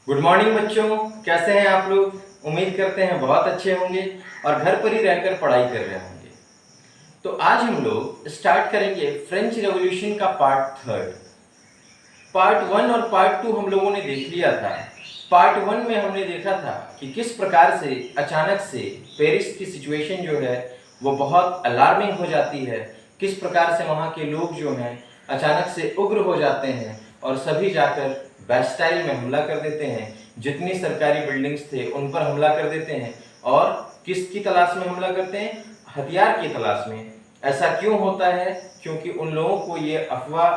Good morning बच्चों, कैसे हैं आप लोग। उम्मीद करते हैं बहुत अच्छे होंगे और घर पर ही रहकर पढ़ाई कर रहे होंगे। तो आज हम लोग स्टार्ट करेंगे फ्रेंच रेवोल्यूशन का पार्ट वन और पार्ट टू हम लोगों ने देख लिया था। पार्ट वन में हमने देखा था कि किस प्रकार से अचानक से पेरिस की सिचुएशन जो है वो बहुत अलार्मिंग हो जाती है, किस प्रकार से वहाँ के लोग जो हैं अचानक से उग्र हो जाते हैं और सभी जाकर बैस्टाइल में हमला कर देते हैं। जितनी सरकारी बिल्डिंग्स थे उन पर हमला कर देते हैं और किसकी तलाश में हमला करते हैं? हथियार की तलाश में। ऐसा क्यों होता है? क्योंकि उन लोगों को ये अफवाह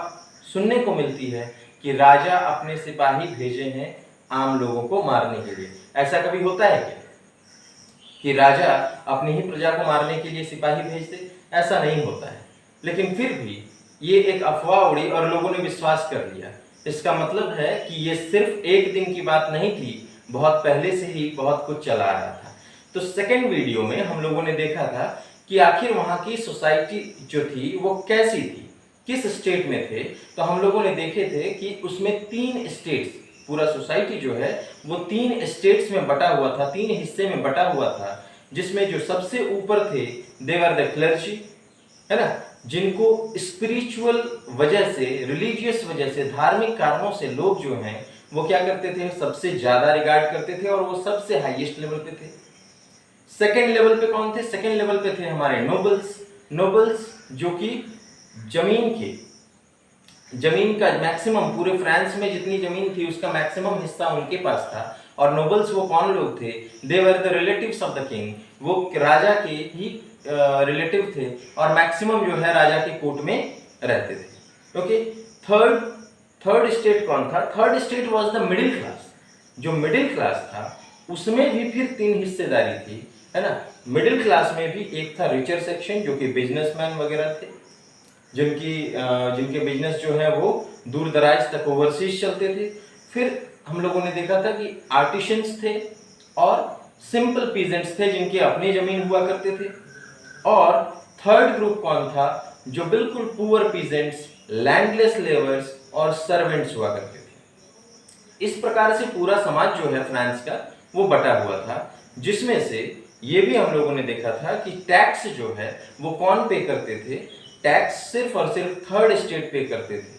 सुनने को मिलती है कि राजा अपने सिपाही भेजे हैं आम लोगों को मारने के लिए। ऐसा कभी होता है क्या कि राजा अपनी ही प्रजा को मारने के लिए सिपाही भेज दे? ऐसा नहीं होता है। लेकिन फिर भी ये एक अफवाह उड़ी और लोगों ने विश्वास कर लिया। इसका मतलब है कि ये सिर्फ एक दिन की बात नहीं थी, बहुत पहले से ही बहुत कुछ चला आ रहा था। तो सेकेंड वीडियो में हम लोगों ने देखा था कि आखिर वहाँ की सोसाइटी जो थी वो कैसी थी, किस स्टेट में थे। तो हम लोगों ने देखे थे कि उसमें 3 स्टेट्स, पूरा सोसाइटी जो है वो 3 स्टेट्स में बटा हुआ था, 3 हिस्से में बटा हुआ था। जिसमें जो सबसे ऊपर थे दे वर द क्लर्जी, है ना, जिनको स्पिरिचुअल वजह से, रिलीजियस वजह से, धार्मिक कारणों से लोग जो हैं वो क्या करते थे, सबसे ज्यादा रिगार्ड करते थे और वो सबसे हाईएस्ट लेवल पे थे। सेकेंड लेवल पे कौन थे? सेकेंड लेवल पे थे हमारे नोबल्स जो कि जमीन का मैक्सिमम, पूरे फ्रांस में जितनी जमीन थी उसका मैक्सिमम हिस्सा उनके पास था। और नोबल्स वो कौन लोग थे? They were the relatives of the king, वो राजा के ही रिलेटिव थे और मैक्सिमम जो है राजा के कोर्ट में रहते थे। ओके, थर्ड स्टेट कौन था? Third state was the middle class. जो मिडिल क्लास था उसमें भी फिर 3 हिस्सेदारी थी, है ना। मिडिल क्लास में भी एक था रिचर सेक्शन जो कि बिजनेसमैन वगैरह थे, जिनके बिजनेस जो है वो दूर दराज तक ओवरसीज चलते थे। फिर हम लोगों ने देखा था कि आर्टिशंस थे और सिंपल पीजेंट्स थे जिनकी अपनी जमीन हुआ करते थे। और थर्ड ग्रुप कौन था? जो बिल्कुल पुअर पीजेंट्स, लैंडलेस लेबर्स और सर्वेंट्स हुआ करते थे। इस प्रकार से पूरा समाज जो है फ्रांस का वो बटा हुआ था, जिसमें से ये भी हम लोगों ने देखा था कि टैक्स जो है वो कौन पे करते थे? टैक्स सिर्फ और सिर्फ थर्ड स्टेट पे करते थे,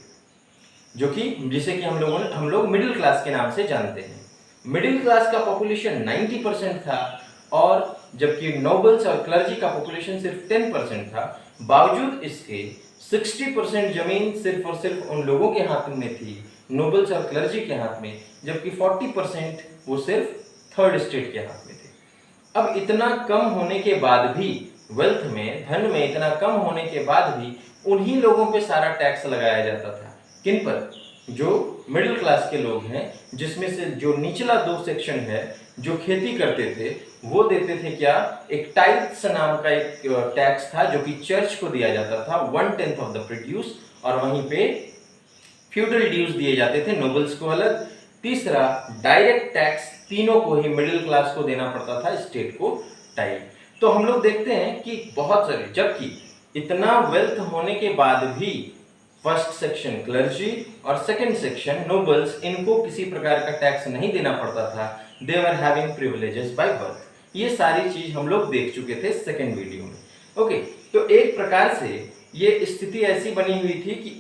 जो कि जिसे कि हम लोग मिडिल क्लास के नाम से जानते हैं। मिडिल क्लास का पॉपुलेशन 90% था और जबकि नोबल्स और क्लर्जी का पॉपुलेशन सिर्फ 10% था। बावजूद इसके 60% जमीन सिर्फ और सिर्फ उन लोगों के हाथ में थी, नोबल्स और क्लर्जी के हाथ में, जबकि 40% वो सिर्फ थर्ड स्टेट के हाथ में थे। अब इतना कम होने के बाद भी, वेल्थ में, धन में इतना कम होने के बाद भी उन्हीं लोगों पे सारा टैक्स लगाया जाता था। किन पर? जो मिडिल क्लास के लोग हैं, जिसमें से जो निचला 2 सेक्शन है जो खेती करते थे वो देते थे क्या? एक टाइल्स नाम का एक टैक्स था जो कि चर्च को दिया जाता था, 1/10 ऑफ द प्रोड्यूस। और वहीं पे फ्यूडल ड्यूज दिए जाते थे, नोबल्स को अलग। तीसरा, डायरेक्ट टैक्स तीनों को ही मिडिल क्लास को देना पड़ता था, स्टेट को टाइप। तो हम लोग देखते हैं कि बहुत सारे, जबकि इतना वेल्थ होने के बाद भी फर्स्ट सेक्शन क्लर्जी और सेकंड सेक्शन नोबल्स, इनको किसी प्रकार का टैक्स नहीं देना पड़ता था। They were having privileges by birth. ये सारी चीज हम लोग देख चुके थे सेकंड वीडियो में। ओके, तो एक प्रकार से ये स्थिति ऐसी बनी हुई थी कि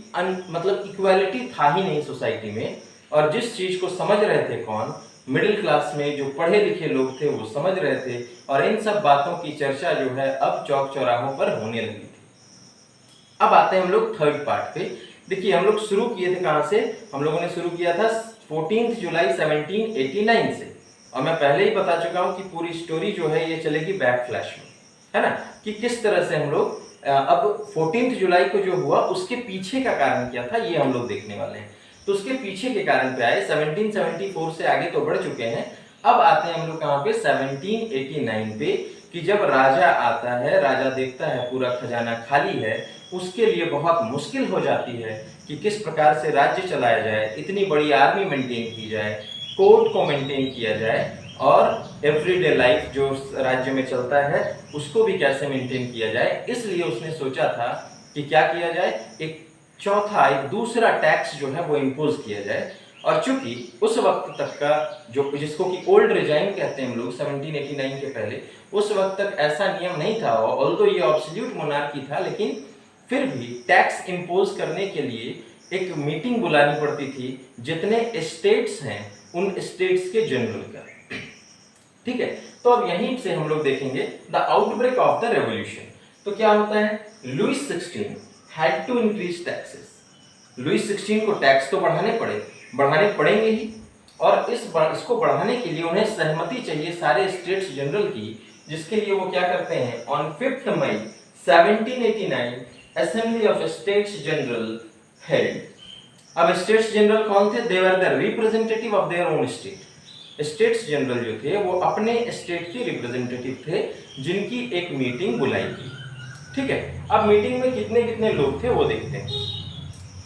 मतलब इक्वालिटी था ही नहीं सोसाइटी में। और जिस चीज को समझ रहे थे कौन? मिडिल क्लास में जो पढ़े लिखे लोग थे वो समझ रहे थे और इन सब बातों की चर्चा जो है अब चौक चौराहों पर होने लगी थी। अब आते हैं हम लोग थर्ड पार्ट पे। देखिए, हम लोग शुरू किए थे कहां से? हम लोगों ने शुरू किया था 14 जुलाई 1789 से। और मैं पहले ही बता चुका हूं कि पूरी स्टोरी जो है ये चलेगी बैक फ्लैश में, है ना, कि किस तरह से हम लोग अब 14 जुलाई को जो हुआ उसके पीछे का कारण क्या था ये हम लोग देखने वाले हैं। तो उसके पीछे के कारण पे आए। 1774 से आगे तो बढ़ चुके हैं। अब आते हैं हम लोग कहां पे? 1789 पे, कि जब राजा आता है, राजा देखता है पूरा खजाना खाली है, उसके लिए बहुत मुश्किल हो जाती है कि किस प्रकार से राज्य चलाया जाए, इतनी बड़ी आर्मी मेंटेन की जाए, कोर्ट को मेंटेन किया जाए और एवरीडे लाइफ जो राज्य में चलता है उसको भी कैसे मेंटेन किया जाए। इसलिए उसने सोचा था कि क्या किया जाए, एक दूसरा टैक्स जो है वो इम्पोज किया जाए। और चूंकि उस वक्त तक का जो जिसको कि ओल्ड रेजाइम कहते हैं हम लोग 1789 के पहले, उस वक्त तक ऐसा नियम नहीं था। ऑल्दो ये ऑब्सोल्यूट मोनार्की था, लेकिन फिर भी टैक्स इंपोज करने के लिए एक मीटिंग बुलानी पड़ती थी जितने स्टेट्स हैं उन स्टेट्स के जनरल का। ठीक है, तो अब यहीं से हम लोग देखेंगे the outbreak of the revolution. तो क्या होता है, Louis 16 had to increase taxes. Louis 16 को टैक्स तो बढ़ाने पड़ेंगे ही, और इसको बढ़ाने के लिए उन्हें सहमति चाहिए सारे स्टेट्स जनरल की, जिसके लिए वो क्या करते हैं, ऑन 5 मई 1789 assembly of states general held. अब स्टेट्स जनरल कौन थे, they were the representative of their own state. States general जो थे वो अपने स्टेट के रिप्रेजेंटेटिव थे, जिनकी एक मीटिंग बुलाई गई। ठीक है, अब मीटिंग में कितने कितने लोग थे वो देखते हैं।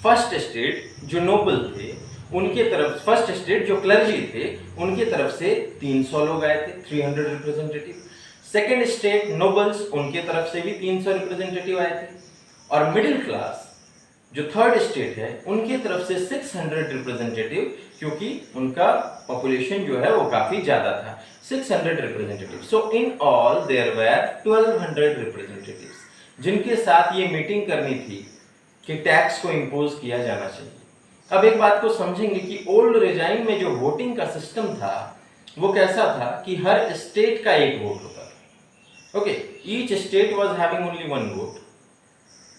फर्स्ट स्टेट जो नोबल थे उनके तरफ, फर्स्ट स्टेट जो क्लर्जी थे उनके तरफ से 300 लोग आए थे, 300 रिप्रेजेंटेटिव। सेकेंड स्टेट नोबल्स, उनके तरफ से भी 300 रिप्रेजेंटेटिव आए थे। और मिडिल क्लास जो थर्ड स्टेट है उनके तरफ से 600 रिप्रेजेंटेटिव, क्योंकि उनका पॉपुलेशन जो है वो काफी ज्यादा था, 600 representative. So in all there were 1200 representatives, जिनके साथ ये मीटिंग करनी थी कि टैक्स को इंपोज किया जाना चाहिए। अब एक बात को समझेंगे कि ओल्ड रेजाइम में जो वोटिंग का सिस्टम था वो कैसा था कि हर स्टेट का एक वोट होता था। Okay, each state was having only one vote.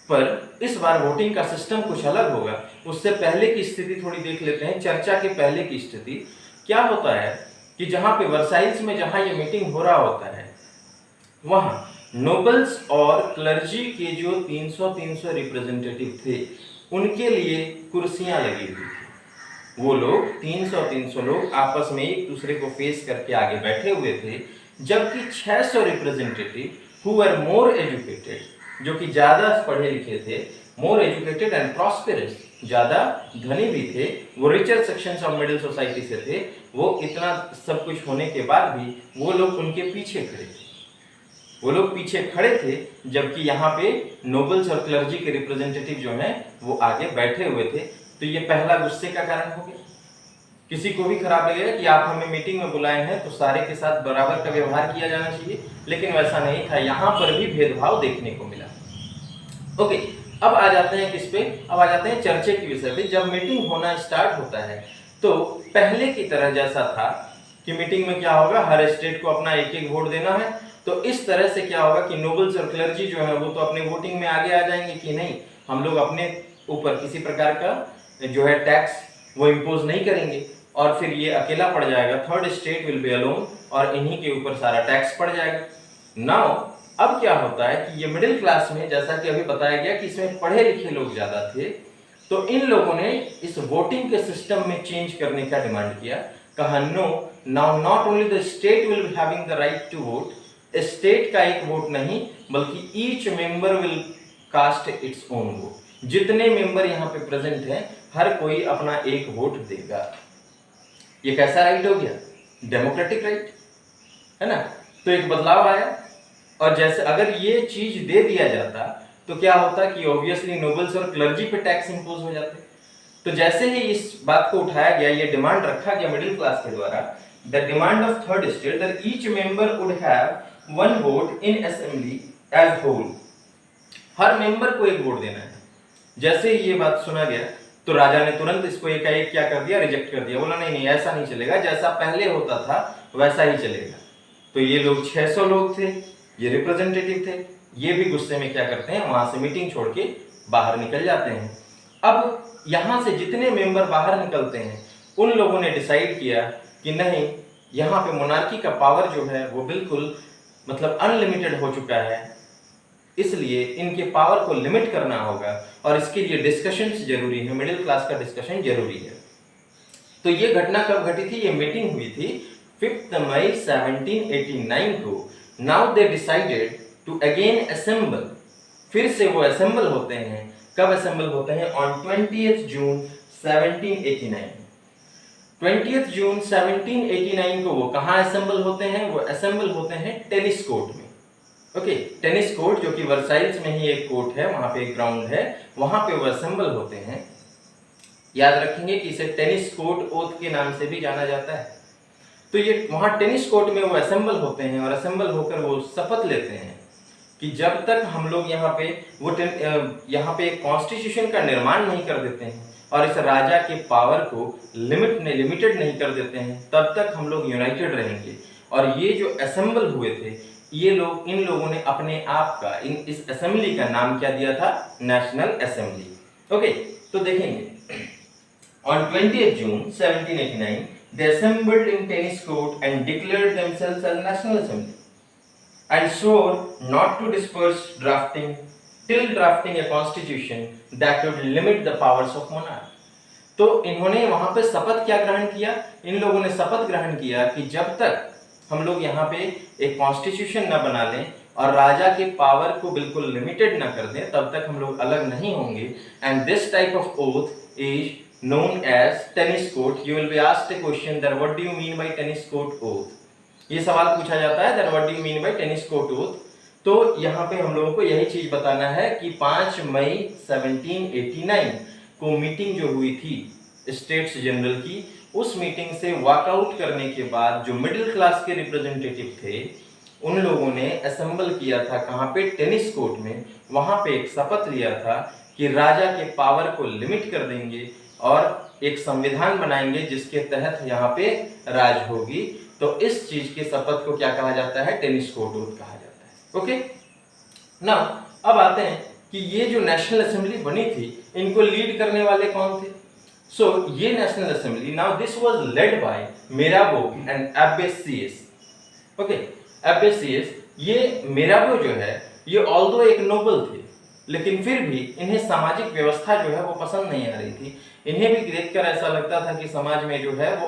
पर इस बार वोटिंग का सिस्टम कुछ अलग होगा। उससे पहले की स्थिति थोड़ी देख लेते हैं। चर्चा के पहले की स्थिति क्या होता है कि जहां पे वर्साइल्स में जहां ये मीटिंग हो रहा होता है, वहां नोबल्स और क्लर्जी के जो 300 रिप्रेजेंटेटिव थे उनके लिए कुर्सियां लगी हुई थी। वो लोग 300 लोग आपस में एक दूसरे को फेस करके आगे बैठे हुए थे, जबकि 600 representative who were more educated, जो कि ज्यादा पढ़े लिखे थे, मोर एजुकेटेड एंड प्रॉस्पेरस, ज्यादा धनी भी थे, वो richer sections of middle society से थे, वो इतना सब कुछ होने के बाद भी वो लोग उनके पीछे खड़े थे। वो लोग पीछे खड़े थे, जबकि यहाँ पे नोबल्स और क्लर्जी के रिप्रेजेंटेटिव जो हैं वो आगे बैठे हुए थे। तो ये पहला गुस्से का कारण हो गया। किसी को भी खराब लगेगा कि आप हमें मीटिंग में बुलाए हैं तो सारे के साथ बराबर का व्यवहार किया जाना चाहिए, लेकिन वैसा नहीं था, यहाँ पर भी भेदभाव देखने को मिला। ओके, अब आ जाते हैं किस पे, अब आ जाते हैं चर्चे के विषय पे। जब मीटिंग होना स्टार्ट होता है तो पहले की तरह जैसा था कि मीटिंग में क्या होगा, हर स्टेट को अपना एक एक वोट देना है। तो इस तरह से क्या होगा कि नोबल्स और क्लर्जी जो है वो तो अपने वोटिंग में आगे आ जाएंगे कि नहीं, हम लोग अपने ऊपर किसी प्रकार का जो है टैक्स वो इम्पोज नहीं करेंगे, और फिर ये अकेला पड़ जाएगा, third state will be alone, और इन्हीं के ऊपर सारा टैक्स पड़ जाएगा। नाउ अब क्या होता है कि ये मिडिल क्लास में, जैसा कि अभी बताया गया कि इसमें पढ़े लिखे लोग ज्यादा थे, तो इन लोगों ने इस वोटिंग के सिस्टम में चेंज करने का डिमांड किया। कहा no, now not only the state will be having the right to vote, state का एक वोट नहीं बल्कि each member will cast its own vote. जितने मेंबर यहाँ पे प्रेजेंट हैं हर कोई अपना एक वोट देगा। ये कैसा राइट हो गया, डेमोक्रेटिक राइट है ना। तो एक बदलाव आया, और जैसे अगर ये चीज दे दिया जाता तो क्या होता कि ऑब्वियसली नोबल्स और क्लर्जी पे टैक्स इंपोज हो जाते। तो जैसे ही इस बात को उठाया गया, ये डिमांड रखा गया मिडिल क्लास के द्वारा, the demand of third state that each member would have one vote in assembly as whole, हर मेंबर को एक वोट देना है। जैसे ही ये बात सुना गया तो राजा ने तुरंत इसको एकाएक क्या कर दिया, रिजेक्ट कर दिया। बोला नहीं नहीं, ऐसा नहीं चलेगा, जैसा पहले होता था वैसा ही चलेगा। तो ये लोग 600 लोग थे, ये रिप्रेजेंटेटिव थे, ये भी गुस्से में क्या करते हैं, वहां से मीटिंग छोड़ के बाहर निकल जाते हैं। अब यहां से जितने मेंबर बाहर निकलते हैं उन लोगों ने डिसाइड किया कि नहीं, यहाँ पे मोनार्की का पावर जो है वो बिल्कुल मतलब अनलिमिटेड हो चुका है, इसलिए इनके पावर को लिमिट करना होगा, और इसके लिए डिस्कशंस जरूरी है, मिडिल क्लास का डिस्कशन जरूरी है। तो ये घटना कब घटी थी, ये मीटिंग हुई थी 5 मई 1789 को। Now they decided to again assemble, फिर से वो असेंबल होते हैं। कब असेंबल होते हैं, ऑन 20 जून 1789। 20 जून 1789 को वो कहाँ असेंबल होते हैं, वो असेंबल होते हैं टेनिस कोर्ट में। ओके, टेनिस कोर्ट जो कि वर्साइल्स में ही एक कोर्ट है, वहां पे एक ग्राउंड है, वहां पे वो असेंबल होते हैं। याद रखेंगे कि इसे टेनिस कोर्ट ओथ के नाम से भी जाना जाता है। तो ये वहां टेनिस कोर्ट में वो असेंबल होते हैं और असेंबल होकर वो शपथ लेते हैं कि जब तक हम लोग यहाँ पे एक कॉन्स्टिट्यूशन का निर्माण नहीं कर देते हैं और इस राजा के पावर को लिमिटेड नहीं कर देते हैं, तब तक हम लोग यूनाइटेड रहेंगे। और ये जो असेंबल हुए थे, इन लोगों ने अपने आप का इस असेंबली का नाम क्या दिया था? National assembly. ओके, तो देखेंगे on 20th June 1789 they assembled in tennis court and declared themselves as national assembly and swore not to disperse drafting till drafting a constitution that would limit the powers of monarch। तो इन्होंने वहां पे शपथ क्या ग्रहण किया? इन लोगों ने शपथ ग्रहण किया कि जब तक हम लोग यहाँ पे एक कॉन्स्टिट्यूशन न बना लें और राजा के पावर को बिल्कुल लिमिटेड न कर दें, तब तक हम लोग अलग नहीं होंगे। And this type of oath is known as tennis court। You will be asked a question that what do you mean by tennis court oath? ये सवाल पूछा जाता है that what do you mean by tennis court oath? तो यहाँ पे हम लोगों को यही चीज बताना है कि 5 मई 1789 को मीटिंग जो हुई थी स्टेट्स जनरल की, उस मीटिंग से वॉकआउट करने के बाद जो मिडिल क्लास के रिप्रेजेंटेटिव थे, उन लोगों ने असेंबल किया था कहाँ पे? टेनिस कोर्ट में। वहां पे एक शपथ लिया था कि राजा के पावर को लिमिट कर देंगे और एक संविधान बनाएंगे जिसके तहत यहाँ पे राज होगी। तो इस चीज के शपथ को क्या कहा जाता है? टेनिस कोर्ट ओथ कहा जाता है। ओके, नाउ अब आते हैं कि ये जो नेशनल असेंबली बनी थी, इनको लीड करने वाले कौन थे? सो ये national assembly, now this was led by Mirabeau and एब्बेसियस। ओके, एब्बेसियस, ये मिराबो जो है, ये ऑल्दो एक नोबल थे, लेकिन फिर भी इन्हें सामाजिक व्यवस्था जो है वो पसंद नहीं आ रही थी। इन्हें भी देखकर ऐसा लगता था कि समाज में जो है वो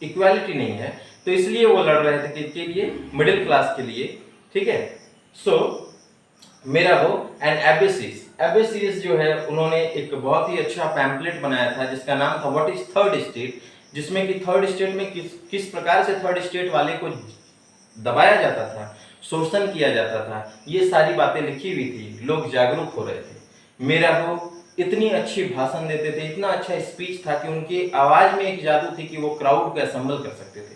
इक्वालिटी नहीं है, तो इसलिए वो लड़ रहे थे किसके लिए? मिडिल क्लास के लिए। ठीक है, सो मिराबो एंड एब्बेसियस जो है, उन्होंने एक बहुत ही अच्छा पैम्पलेट बनाया था जिसका नाम था व्हाट इज थर्ड स्टेट, जिसमें कि थर्ड स्टेट में किस प्रकार से थर्ड स्टेट वाले को दबाया जाता था, शोषण किया जाता था, ये सारी बातें लिखी हुई थी। लोग जागरूक हो रहे थे। मिराबो इतनी अच्छी भाषण देते थे, इतना अच्छा स्पीच था कि उनकी आवाज में एक जादू थी कि वो क्राउड को असेंबल कर सकते थे।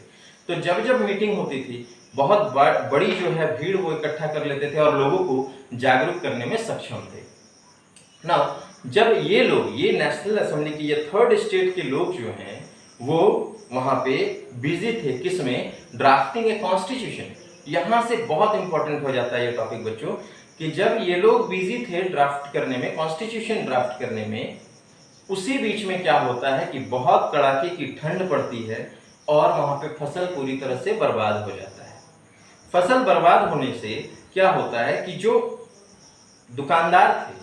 तो जब जब मीटिंग होती थी, बहुत बड़ी जो है भीड़ वो इकट्ठा कर लेते थे और लोगों को जागरूक करने में सक्षम थे। ना जब ये नेशनल असेंबली की ये थर्ड स्टेट के लोग जो हैं, वो वहां पे बिजी थे किसमें? Drafting a constitution. यहां से बहुत इंपॉर्टेंट हो जाता है ये टॉपिक बच्चों, कि जब ये लोग बिजी थे ड्राफ्ट करने में, कॉन्स्टिट्यूशन ड्राफ्ट करने में, उसी बीच में क्या होता है कि बहुत कड़ाके की ठंड पड़ती है और वहां पे फसल पूरी तरह से बर्बाद हो जाता है। फसल बर्बाद होने से क्या होता है कि जो दुकानदार थे,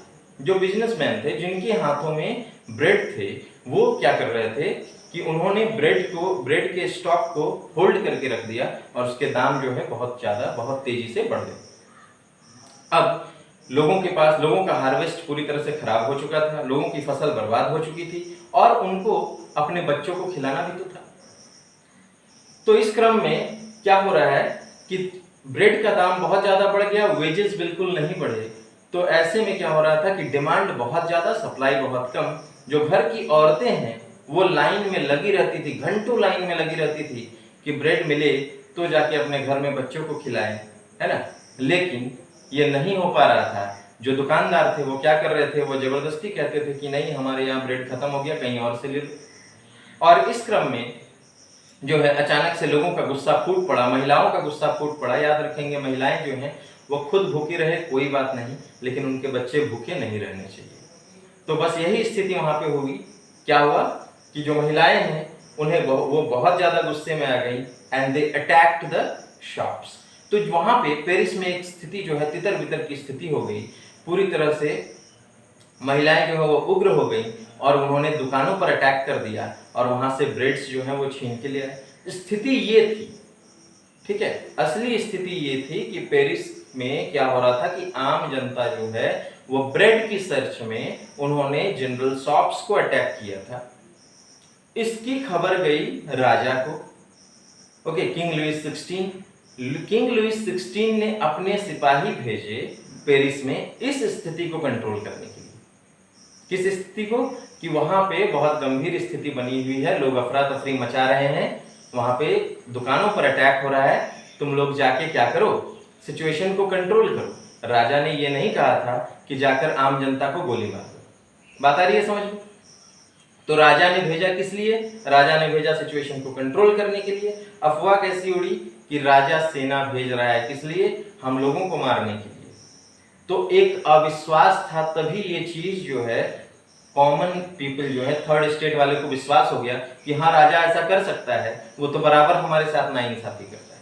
जो बिजनेसमैन थे, जिनके हाथों में ब्रेड थे, वो क्या कर रहे थे कि उन्होंने ब्रेड के स्टॉक को होल्ड करके रख दिया और उसके दाम जो है बहुत तेजी से बढ़ गए। अब लोगों का हार्वेस्ट पूरी तरह से खराब हो चुका था, लोगों की फसल बर्बाद हो चुकी थी और उनको अपने बच्चों को खिलाना भी तो था। तो इस क्रम में क्या हो रहा है कि ब्रेड का दाम बहुत ज्यादा बढ़ गया, वेजेस बिल्कुल नहीं बढ़े। तो ऐसे में क्या हो रहा था कि डिमांड बहुत ज्यादा, सप्लाई बहुत कम। जो घर की औरतें हैं वो लाइन में लगी रहती थी, घंटों लाइन में लगी रहती थी कि ब्रेड मिले तो जाके अपने घर में बच्चों को खिलाएं, है ना। लेकिन ये नहीं हो पा रहा था। जो दुकानदार थे वो क्या कर रहे थे? वो जबरदस्ती कहते थे कि नहीं, हमारे यहाँ ब्रेड खत्म हो गया, कहीं और से ले लो। और इस क्रम में जो है अचानक से लोगों का गुस्सा फूट पड़ा, महिलाओं का गुस्सा फूट पड़ा। याद रखेंगे, महिलाएं जो हैं वो खुद भूखी रहे कोई बात नहीं, लेकिन उनके बच्चे भूखे नहीं रहने चाहिए। तो बस यही स्थिति वहां पे होगी। क्या हुआ कि जो महिलाएं हैं उन्हें वो बहुत ज्यादा गुस्से में आ गई and they attacked the shops. तो वहां पे पेरिस में एक स्थिति जो है तितर बितर की स्थिति हो गई। पूरी तरह से महिलाएं जो है वो उग्र हो गई और उन्होंने दुकानों पर अटैक कर दिया और वहां से ब्रेड्स जो है वो छीन के ले आए। स्थिति ये थी, ठीक है, असली स्थिति ये थी कि पेरिस में क्या हो रहा था कि आम जनता जो है वो ब्रेड की सर्च में उन्होंने जनरल शॉप्स को अटैक किया था। इसकी खबर गई राजा को। ओके, किंग लुईस 16 ने अपने सिपाही भेजे पेरिस में इस स्थिति को कंट्रोल करने के लिए। किस स्थिति को? कि वहां पे बहुत गंभीर स्थिति बनी हुई है, लोग अफरा तफरी मचा रहे हैं, वहां पे दुकानों पर अटैक हो रहा है, तुम लोग जाके क्या करो, सिचुएशन को कंट्रोल करो। राजा ने ये नहीं कहा था कि जाकर आम जनता को गोली मार दो। बात आ रही है समझ में? तो राजा ने भेजा किस लिए? राजा ने भेजा सिचुएशन को कंट्रोल करने के लिए। अफवाह कैसी उड़ी कि राजा सेना भेज रहा है, किस लिए? हम लोगों को मारने के लिए। तो एक अविश्वास था, तभी ये चीज जो है कॉमन पीपल जो है, थर्ड स्टेट वाले को विश्वास हो गया कि हाँ राजा ऐसा कर सकता है, वो तो बराबर हमारे साथ नाइंसाफी करता है।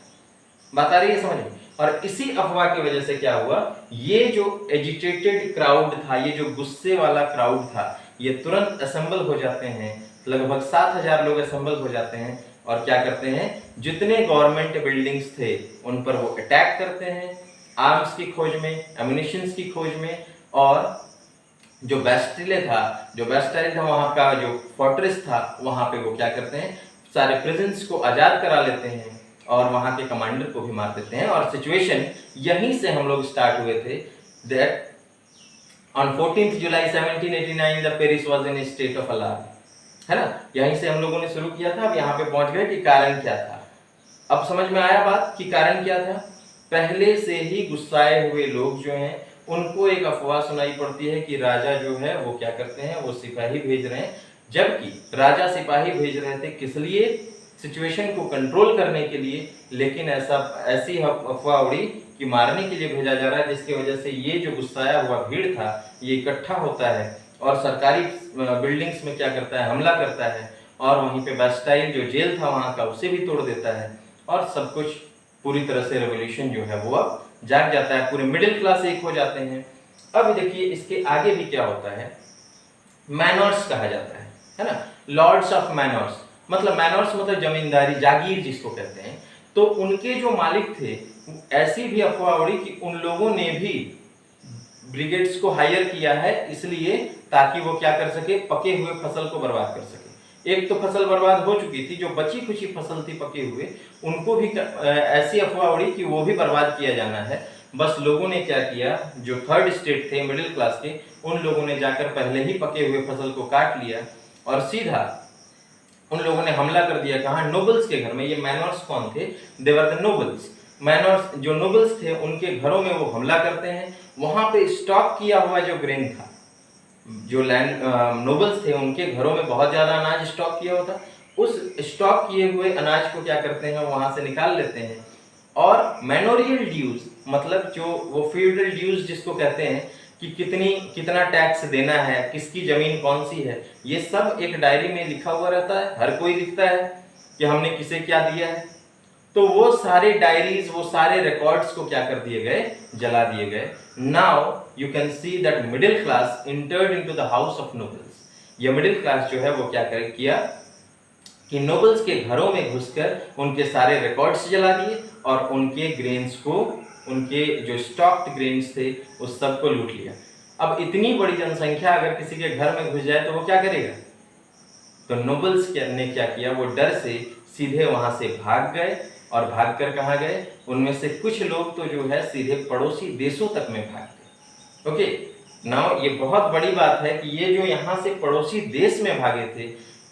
बात आ रही है समझ में? और इसी अफवाह की वजह से क्या हुआ, ये जो एजिटेटेड क्राउड था, ये जो गुस्से वाला क्राउड था, ये तुरंत असेंबल हो जाते हैं, लगभग 7,000 लोग असेंबल हो जाते हैं और क्या करते हैं, जितने गवर्नमेंट बिल्डिंग्स थे उन पर वो अटैक करते हैं, आर्म्स की खोज में, एम्युनिशंस की खोज में, और जो बेस्टाइल था वहां का जो फोर्ट्रेस था, वहां पे वो क्या करते हैं, सारे प्रिजन्स को आजाद करा लेते हैं और वहां के कमांडर को भी मार देते हैं। और सिचुएशन यहीं से हम लोग स्टार्ट हुए थे, that on 14th July 1789 the Paris was in state of alarm, है ना? यहीं से हम लोगों ने शुरू किया था। अब यहाँ पे पहुंच गए कि कारण क्या था। अब समझ में आया बात कि कारण क्या था। पहले से ही गुस्साए हुए लोग जो हैं, उनको एक अफवाह सुनाई पड़ती है कि राजा जो है वो क्या करते हैं, वो सिपाही भेज रहे हैं, जबकि राजा सिपाही भेज रहे थे किस लिए? सिचुएशन को कंट्रोल करने के लिए। लेकिन ऐसी अफवाह उड़ी कि मारने के लिए भेजा जा रहा है, जिसकी वजह से ये जो गुस्साया हुआ भीड़ था ये इकट्ठा होता है और सरकारी बिल्डिंग्स में क्या करता है, हमला करता है, और वहीं पे बेस्टाइल जो जेल था वहां का उसे भी तोड़ देता है, और सब कुछ पूरी तरह से रेवोल्यूशन जो है वो अब जाग जाता है, पूरे मिडिल क्लास एक हो जाते हैं। अब देखिए इसके आगे भी क्या होता है, मैनर्स कहा जाता है ना, लॉर्ड्स ऑफ मैनर्स, मतलब मैनर्स मतलब जमींदारी, जागीर जिसको कहते हैं। तो उनके जो मालिक थे, ऐसी भी अफवाह उड़ी कि उन लोगों ने भी ब्रिगेड्स को हायर किया है, इसलिए ताकि वो क्या कर सके, पके हुए फसल को बर्बाद कर सके। एक तो फसल बर्बाद हो चुकी थी, जो बची खुची फसल थी पके हुए, उनको भी ऐसी अफवाह उड़ी कि वो भी बर्बाद किया जाना है। बस लोगों ने क्या किया, जो थर्ड स्टेट थे मिडिल क्लास के, उन लोगों ने जाकर पहले ही पके हुए फसल को काट लिया और सीधा उन लोगों ने हमला कर दिया। कहाँ? नोबल्स के घर में। ये मैनर्स कौन थे? They were the nobles. Manners जो नोबल्स थे उनके घरों में वो हमला करते हैं। वहां पे स्टॉक किया हुआ जो ग्रेन था, जो लैंड नोबल्स थे उनके घरों में बहुत ज्यादा अनाज स्टॉक किया हुआ था, उस स्टॉक किए हुए अनाज को क्या करते हैं, वहां से निकाल लेते हैं। और मैनोरियल ड्यूज मतलब जो वो फ्यूडल ड्यूज जिसको कहते हैं कि कितना टैक्स देना है, किसकी जमीन कौन सी है, ये सब एक डायरी में लिखा हुआ रहता है। हर कोई लिखता है कि हमने किसे क्या दिया है। तो वो सारे डायरीज, वो सारे रिकॉर्ड्स को क्या कर दिए गए, जला दिए गए। Now you can see that middle class entered into the house of nobles. ये मिडिल क्लास जो है वो क्या किया कि नोबल्स के घरों में घुसकर उनके सारे रिकॉर्ड्स जला दिए और उनके ग्रेन्स को, उनके जो स्टॉक्ड ग्रेन्स थे उस सब को लूट लिया। अब इतनी बड़ी जनसंख्या अगर किसी के घर में घुस जाए तो वो क्या करेगा? तो नोबल्स ने क्या किया, वो डर से सीधे वहां से भाग गए। और भागकर कहाँ गए? उनमें से कुछ लोग तो जो है सीधे पड़ोसी देशों तक में भाग गए। ओके, नाउ ये बहुत बड़ी बात है कि ये जो यहाँ से पड़ोसी देश में भागे थे,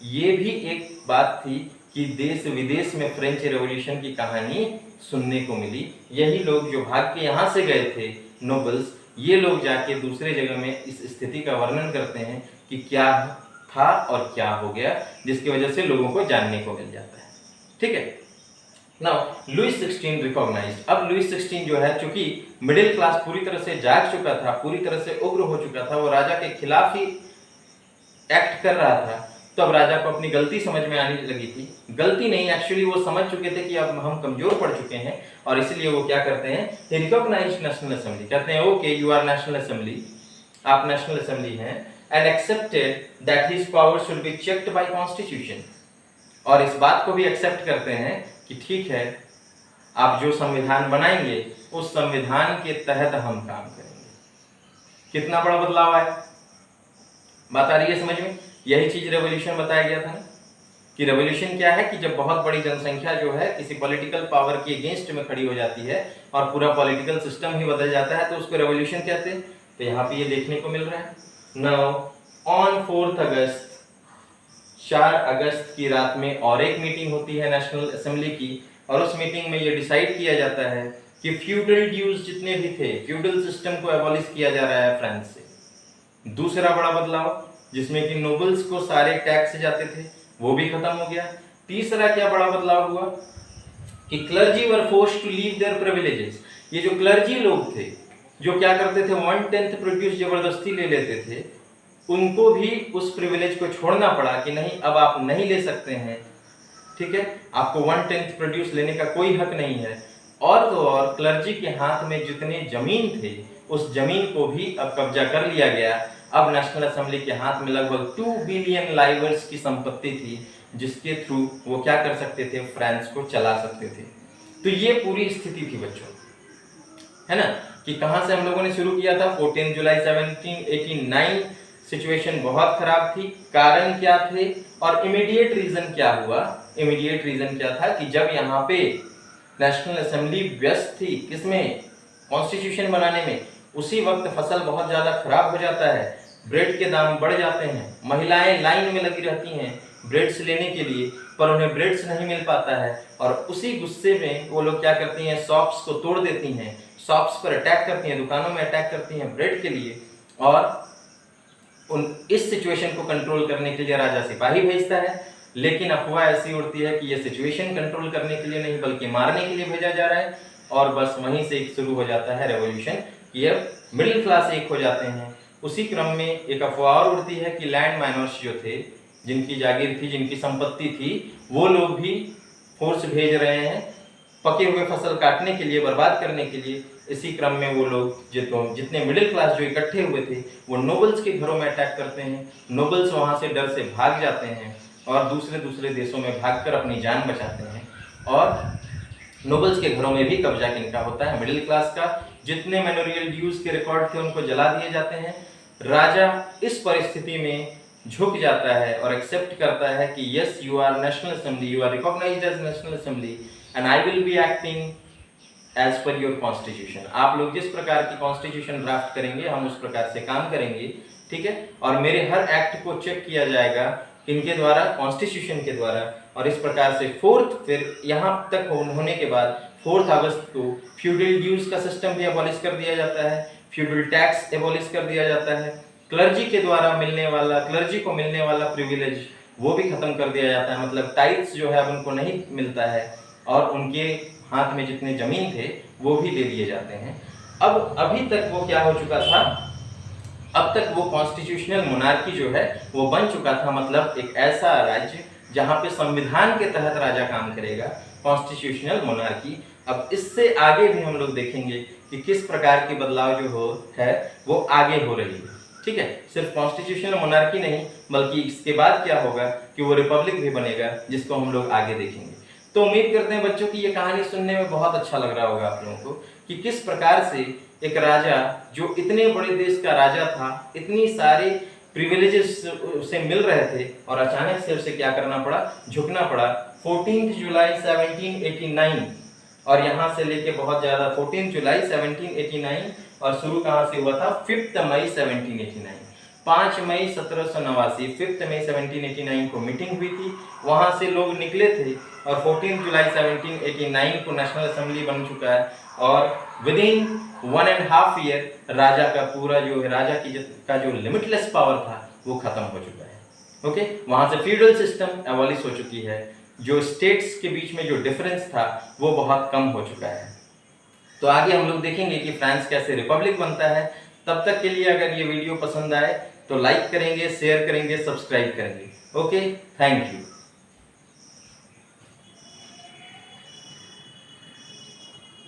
ये भी एक बात थी कि देश विदेश में फ्रेंच रेवोल्यूशन की कहानी सुनने को मिली। यही लोग जो भाग के यहाँ से गए थे नोबल्स, ये लोग जाके दूसरे जगह में इस स्थिति का वर्णन करते हैं कि क्या था और क्या हो गया, जिसकी वजह से लोगों को जानने को मिल जाता है। ठीक है, नाउ लुईस 16 रिकॉग्नाइज्ड। अब लुईस 16 जो है, चूंकि मिडिल क्लास पूरी तरह से जाग चुका था, पूरी तरह से उग्र हो चुका था, वो राजा के खिलाफ ही एक्ट कर रहा था, तो अब राजा को अपनी गलती समझ में आने लगी थी। गलती नहीं, एक्चुअली वो समझ चुके थे कि अब हम कमजोर पड़ चुके हैं, और इसलिए वो क्या करते हैं, ही रिकॉग्नाइज्ड नेशनल असेंबली। कहते हैं okay you are national assembly, आप नेशनल असेंबली हैं, and accepted that his power should be checked by constitution. और इस बात को भी एक्सेप्ट करते हैं कि ठीक है, आप जो संविधान बनाएंगे उस संविधान के तहत हम काम करेंगे। कितना बड़ा बदलाव है, बात आ रही है समझ में? यही चीज रेवोल्यूशन बताया गया था ना, कि रेवोल्यूशन क्या है कि जब बहुत बड़ी जनसंख्या जो है किसी पॉलिटिकल पावर के अगेंस्ट में खड़ी हो जाती है और पूरा पॉलिटिकल सिस्टम ही बदल जाता है, तो उसको रेवोल्यूशन कहते हैं। तो यहाँ पे ये देखने को मिल रहा है। नाउ ऑन 4 अगस्त, 4 अगस्त की रात में और एक मीटिंग होती है नेशनल असेंबली की, और उस मीटिंग में ये डिसाइड किया जाता है कि फ्यूडल ड्यूज जितने भी थे, फ्यूडल सिस्टम को एबॉलिश किया जा रहा है फ्रांस से। दूसरा बड़ा बदलाव जिसमें कि नोबल्स को सारे टैक्स जाते थे वो भी खत्म हो गया। तीसरा क्या बड़ा बदलाव हुआ कि clergy were forced to leave their privileges. ये जो क्लर्जी लोग थे जो क्या करते थे 1/10 प्रोड्यूस जबरदस्ती ले लेते थे, उनको भी उस प्रिविलेज को छोड़ना पड़ा कि नहीं अब आप नहीं ले सकते हैं, ठीक है, आपको 1/10 प्रोड्यूस लेने का कोई हक नहीं है। और तो और क्लर्जी के हाथ में जितने जमीन थे उस जमीन को भी अब कब्जा कर लिया गया। अब नेशनल असेंबली के हाथ में लगभग 2 बिलियन लाइवर्स की संपत्ति थी जिसके थ्रू वो क्या कर सकते थे, फ्रांस को चला सकते थे। तो ये पूरी स्थिति थी बच्चों, है ना, कि कहां से हम लोगों ने शुरू किया था 14 जुलाई 1789। सिचुएशन बहुत खराब थी। कारण क्या थे और इमीडिएट रीजन क्या हुआ? इमीडिएट रीजन क्या था कि जब यहाँ पे नेशनल असेंबली व्यस्त थी किसमें, कॉन्स्टिट्यूशन बनाने में, उसी वक्त फसल बहुत ज्यादा खराब हो जाता है, ब्रेड के दाम बढ़ जाते हैं, महिलाएं लाइन में लगी रहती हैं ब्रेड्स लेने के लिए, पर उन्हें ब्रेड्स नहीं मिल पाता है, और उसी गुस्से में वो लोग क्या करती हैं, शॉप्स को तोड़ देती हैं, शॉप्स पर अटैक करती हैं, दुकानों में अटैक करती हैं ब्रेड के लिए। और इस सिचुएशन को कंट्रोल करने के लिए राजा सिपाही भेजता है, लेकिन अफवाह ऐसी उड़ती है कि ये सिचुएशन कंट्रोल करने के लिए नहीं बल्कि मारने के लिए भेजा जा रहा है, और बस वहीं से एक शुरू हो जाता है रेवोल्यूशन। ये मिडिल क्लास एक हो जाते हैं। उसी क्रम में एक अफवाह और उड़ती है कि लैंड माइनर्स जो थे, जिनकी जागीर थी, जिनकी संपत्ति थी, वो लोग भी फोर्स भेज रहे हैं पके हुए फसल काटने के लिए, बर्बाद करने के लिए। इसी क्रम में वो लोग जितने मिडिल क्लास जो इकट्ठे हुए थे वो नोबल्स के घरों में अटैक करते हैं। नोबल्स वहां से डर से भाग जाते हैं और दूसरे देशों में भागकर अपनी जान बचाते हैं, और नोबल्स के घरों में भी कब्जा किनका होता है, मिडिल क्लास का। जितने मैनोरियल ड्यूज के रिकॉर्ड थे उनको जला दिए जाते हैं। राजा इस परिस्थिति में झुक जाता है और एक्सेप्ट करता है कि yes you are national assembly, you are recognised as national assembly and I will be acting as per your constitution. आप लोग जिस प्रकार की कॉन्स्टिट्यूशन ड्राफ्ट करेंगे हम उस प्रकार से काम करेंगे, ठीक है, और मेरे हर एक्ट को चेक किया जाएगा किनके द्वारा, कॉन्स्टिट्यूशन के द्वारा। और इस प्रकार से फिर यहाँ तक होने के बाद 4 अगस्त को फ्यूडल ड्यूज का सिस्टम भी एबॉलिश कर दिया जाता है, फ्यूडल टैक्स एबॉलिश कर दिया जाता है, क्लर्जी के द्वारा मिलने वाला, क्लर्जी को मिलने वाला प्रिविलेज वो भी खत्म कर दिया जाता है, मतलब टाइट्स जो है अब उनको नहीं मिलता है, और उनके हाथ में जितने जमीन थे वो भी ले लिए जाते हैं। अब अभी तक वो क्या हो चुका था, अब तक वो कॉन्स्टिट्यूशनल मोनार्की जो है वो बन चुका था, मतलब एक ऐसा राज्य जहाँ पे संविधान के तहत राजा काम करेगा, कॉन्स्टिट्यूशनल मोनार्की। अब इससे आगे भी हम लोग देखेंगे कि किस प्रकार के बदलाव जो है वो आगे हो रही है, ठीक है। सिर्फ कॉन्स्टिट्यूशनल मोनार्की नहीं बल्कि इसके बाद क्या होगा कि वो रिपब्लिक भी बनेगा, जिसको हम लोग आगे देखेंगे। तो उम्मीद करते हैं बच्चों की ये कहानी सुनने में बहुत अच्छा लग रहा होगा आप लोगों को कि किस प्रकार से एक राजा जो इतने बड़े देश का राजा था, इतनी सारे प्रिविलेजेस से मिल रहे थे, और अचानक से उसे क्या करना पड़ा, झुकना पड़ा। 14 जुलाई 1789, और यहाँ से लेके बहुत ज्यादा 14 जुलाई 1789, और शुरू कहाँ से हुआ था, 5 मई 1789, 5 मई 1789, 5 मई 1789 को मीटिंग हुई थी, वहां से लोग निकले थे, और 14 जुलाई 1789 को नेशनल असेंबली बन चुका है, और विदिन 1.5 ईयर राजा का पूरा जो राजा का जो लिमिटलेस पावर था वो खत्म हो चुका है। ओके, वहां से फ्यूडल सिस्टम एबॉलिश हो चुकी है, जो स्टेट्स के बीच में जो डिफरेंस था वो बहुत कम हो चुका है। तो आगे हम लोग देखेंगे कि फ्रांस कैसे रिपब्लिक बनता है। तब तक के लिए अगर ये वीडियो पसंद आए तो लाइक करेंगे, शेयर करेंगे, सब्सक्राइब करेंगे। Okay, thank you.